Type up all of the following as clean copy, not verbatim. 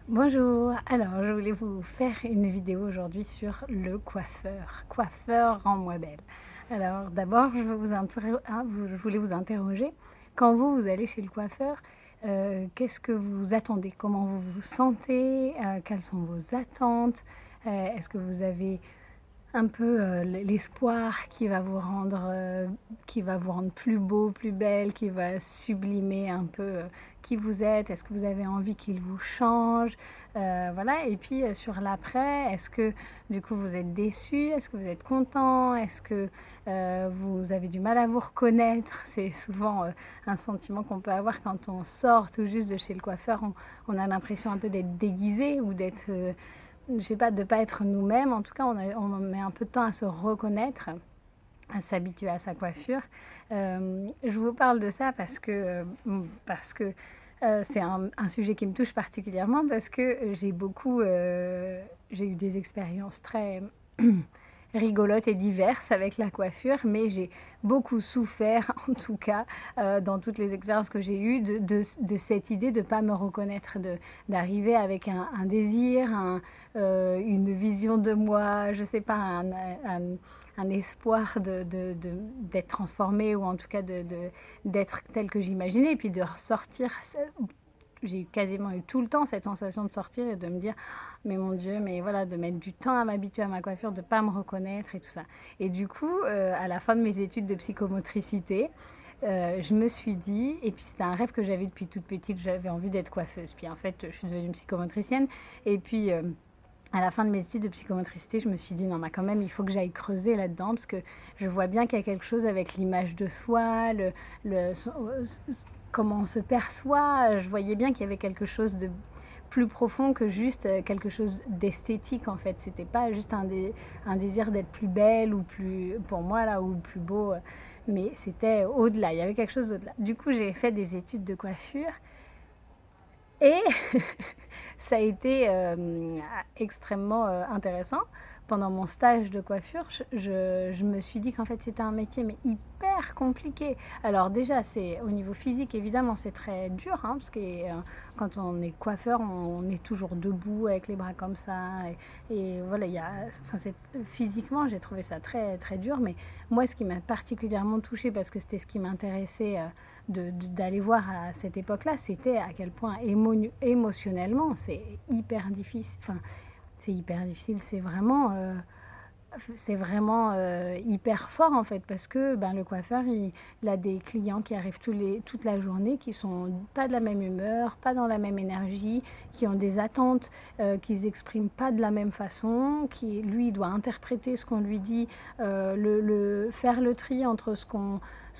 Bonjour, alors je voulais vous faire une vidéo aujourd'hui sur le coiffeur. Coiffeur rends-moi belle. Alors d'abord, je voulais vous interroger. Quand vous allez chez le coiffeur, qu'est-ce que vous attendez? Comment vous vous sentez? Quelles sont vos attentes? Est-ce que vous avez un peu, l'espoir qui va vous rendre plus beau, plus belle, qui va sublimer un peu, qui vous êtes? Est-ce que vous avez envie qu'il vous change? Voilà et puis, sur l'après, est-ce que du coup vous êtes déçu? Est-ce que vous êtes content? Est-ce que, vous avez du mal à vous reconnaître? C'est souvent, un sentiment qu'on peut avoir quand on sort tout juste de chez le coiffeur. On a l'impression un peu d'être déguisé ou d'être, je sais pas, de pas être nous-mêmes. En tout cas, on met un peu de temps à se reconnaître, à s'habituer à sa coiffure. Je vous parle de ça parce que c'est un sujet qui me touche particulièrement parce que j'ai eu des expériences très rigolotes et diverses avec la coiffure, mais j'ai beaucoup souffert, en tout cas, dans toutes les expériences que j'ai eues, de cette idée de ne pas me reconnaître, d'arriver avec un désir, une vision de moi, je ne sais pas, un espoir d'être transformée ou en tout cas d'être telle que j'imaginais, et puis de ressortir. J'ai quasiment eu tout le temps cette sensation de sortir et de me dire mais mon Dieu, mais voilà, de mettre du temps à m'habituer à ma coiffure, de ne pas me reconnaître et tout ça. Et du coup, à la fin de mes études de psychomotricité, je me suis dit, et puis c'était un rêve que j'avais depuis toute petite, j'avais envie d'être coiffeuse. Puis en fait, je suis devenue psychomotricienne. Et puis, à la fin de mes études de psychomotricité, je me suis dit, non, mais quand même, il faut que j'aille creuser là-dedans, parce que je vois bien qu'il y a quelque chose avec l'image de soi, le, comment on se perçoit. Je voyais bien qu'il y avait quelque chose de plus profond que juste quelque chose d'esthétique, en fait. C'était pas juste un désir d'être plus belle ou plus, pour moi, là, ou plus beau, mais c'était au-delà. Il y avait quelque chose au-delà. Du coup, j'ai fait des études de coiffure et ça a été extrêmement intéressant. Pendant mon stage de coiffure, je me suis dit qu'en fait c'était un métier mais hyper compliqué. Alors déjà, c'est au niveau physique, évidemment, c'est très dur, hein, parce que quand on est coiffeur, on est toujours debout avec les bras comme ça. Et voilà, physiquement, j'ai trouvé ça très, très dur. Mais moi, ce qui m'a particulièrement touchée, parce que c'était ce qui m'intéressait d'aller voir à cette époque-là, c'était à quel point émotionnellement c'est hyper difficile. Enfin, c'est hyper difficile, c'est vraiment hyper fort en fait, parce que ben, le coiffeur il a des clients qui arrivent toute la journée, qui sont pas de la même humeur, pas dans la même énergie, qui ont des attentes qu'ils expriment pas de la même façon, qui lui doit interpréter ce qu'on lui dit, faire le tri entre ce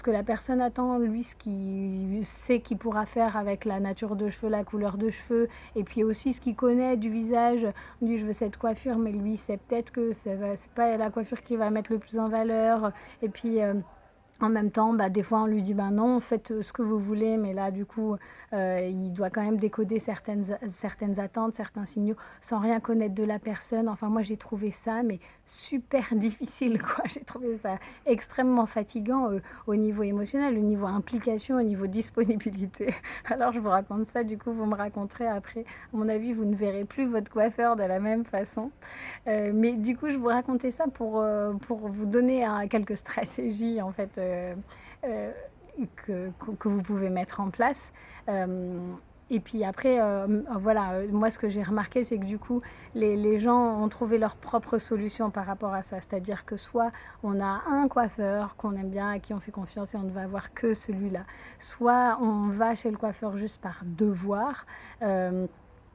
que la personne attend, lui ce qu'il sait qu'il pourra faire avec la nature de cheveux, la couleur de cheveux, et puis aussi ce qu'il connaît du visage. On dit je veux cette coiffure, mais lui c'est peut-être que c'est pas la coiffure qui va mettre le plus en valeur. Et puis en même temps, bah, des fois on lui dit bah non, faites ce que vous voulez, mais là du coup il doit quand même décoder certaines attentes, certains signaux sans rien connaître de la personne. Enfin moi j'ai trouvé ça mais super difficile quoi. J'ai trouvé ça extrêmement fatigant au niveau émotionnel, au niveau implication, au niveau disponibilité. Alors je vous raconte ça, du coup vous me raconterez après. À mon avis vous ne verrez plus votre coiffeur de la même façon. Mais du coup, je vous racontais ça pour vous donner quelques stratégies en fait que vous pouvez mettre en place. Euh, et puis après, voilà, moi ce que j'ai remarqué, c'est que du coup, les gens ont trouvé leur propre solution par rapport à ça. C'est-à-dire que soit on a un coiffeur qu'on aime bien, à qui on fait confiance et on ne va voir que celui-là, soit on va chez le coiffeur juste par devoir.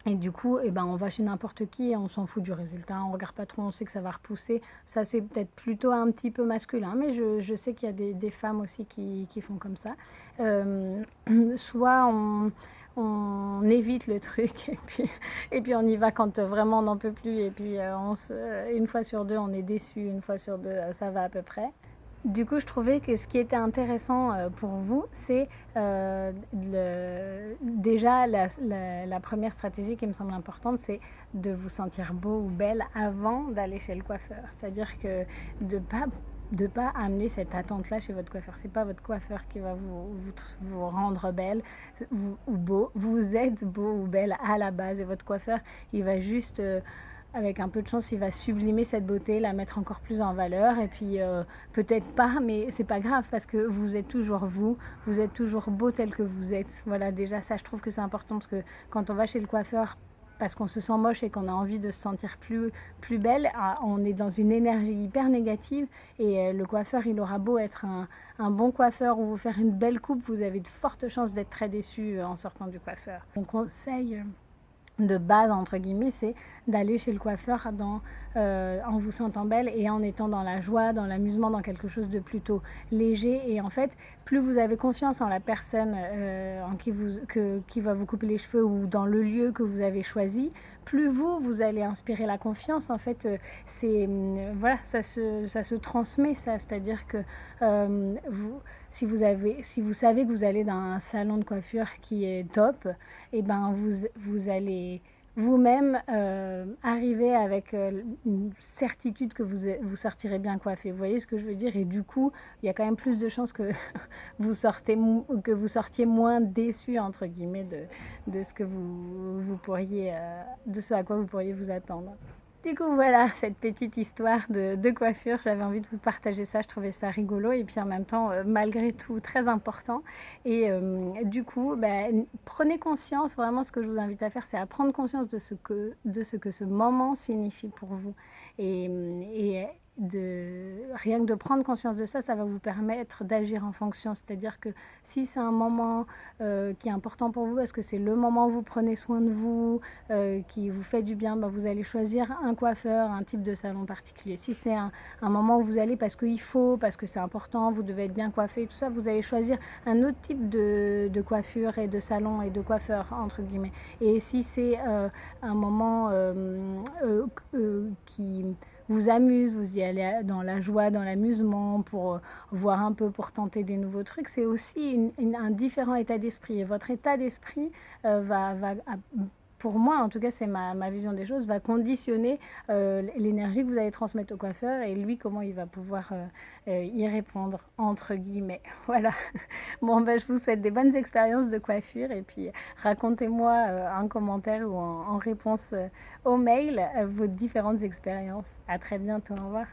Et du coup, eh ben, on va chez n'importe qui et on s'en fout du résultat. On regarde pas trop, on sait que ça va repousser. Ça, c'est peut-être plutôt un petit peu masculin, mais je sais qu'il y a des femmes aussi qui font comme ça. Euh, soit on évite le truc et puis on y va quand vraiment on n'en peut plus. Et puis une fois sur deux, on est déçu. Une fois sur deux, ça va à peu près. Du coup, je trouvais que ce qui était intéressant pour vous, c'est déjà la première stratégie qui me semble importante, c'est de vous sentir beau ou belle avant d'aller chez le coiffeur. C'est-à-dire que de pas de pas amener cette attente-là chez votre coiffeur. C'est pas votre coiffeur qui va vous rendre belle ou beau. Vous êtes beau ou belle à la base et votre coiffeur, il va juste, avec un peu de chance, il va sublimer cette beauté, la mettre encore plus en valeur. Et puis peut-être pas, mais c'est pas grave parce que vous êtes toujours vous êtes toujours beau tel que vous êtes. Voilà, déjà ça, je trouve que c'est important parce que quand on va chez le coiffeur, parce qu'on se sent moche et qu'on a envie de se sentir plus belle, on est dans une énergie hyper négative et le coiffeur, il aura beau être un bon coiffeur ou vous faire une belle coupe, vous avez de fortes chances d'être très déçu en sortant du coiffeur. Mon conseil de base entre guillemets, c'est d'aller chez le coiffeur en vous sentant belle et en étant dans la joie, dans l'amusement, dans quelque chose de plutôt léger. Et en fait, plus vous avez confiance en la personne qui va vous couper les cheveux ou dans le lieu que vous avez choisi, plus vous allez inspirer la confiance. En fait, voilà, ça se transmet, ça. C'est-à-dire que si vous savez que vous allez dans un salon de coiffure qui est top, et ben vous allez vous-même arriver avec une certitude que vous sortirez bien coiffé. Vous voyez ce que je veux dire? Et du coup, il y a quand même plus de chances que vous sortiez moins déçu entre guillemets de ce que vous pourriez, de ce à quoi vous pourriez vous attendre. Du coup, voilà, cette petite histoire de coiffure, j'avais envie de vous partager ça, je trouvais ça rigolo et puis en même temps, malgré tout, très important. Et du coup, prenez conscience, vraiment ce que je vous invite à faire, c'est à prendre conscience de ce que ce moment signifie pour vous. Et rien que de prendre conscience de ça, ça va vous permettre d'agir en fonction. C'est-à-dire que si c'est un moment qui est important pour vous, parce que c'est le moment où vous prenez soin de vous, qui vous fait du bien, vous allez choisir un coiffeur, un type de salon particulier. Si c'est un moment où vous allez parce qu'il faut, parce que c'est important, vous devez être bien coiffé, tout ça, vous allez choisir un autre type de coiffure et de salon et de coiffeur, entre guillemets. Et si c'est un moment qui vous amuse, vous y allez dans la joie, dans l'amusement, pour voir un peu, pour tenter des nouveaux trucs, c'est aussi un différent état d'esprit. Et votre état d'esprit va pour moi, en tout cas, c'est ma vision des choses, va conditionner l'énergie que vous allez transmettre au coiffeur et lui, comment il va pouvoir y répondre, entre guillemets. Voilà. Bon, je vous souhaite des bonnes expériences de coiffure et puis racontez-moi en commentaire ou en réponse au mail vos différentes expériences. À très bientôt. Au revoir.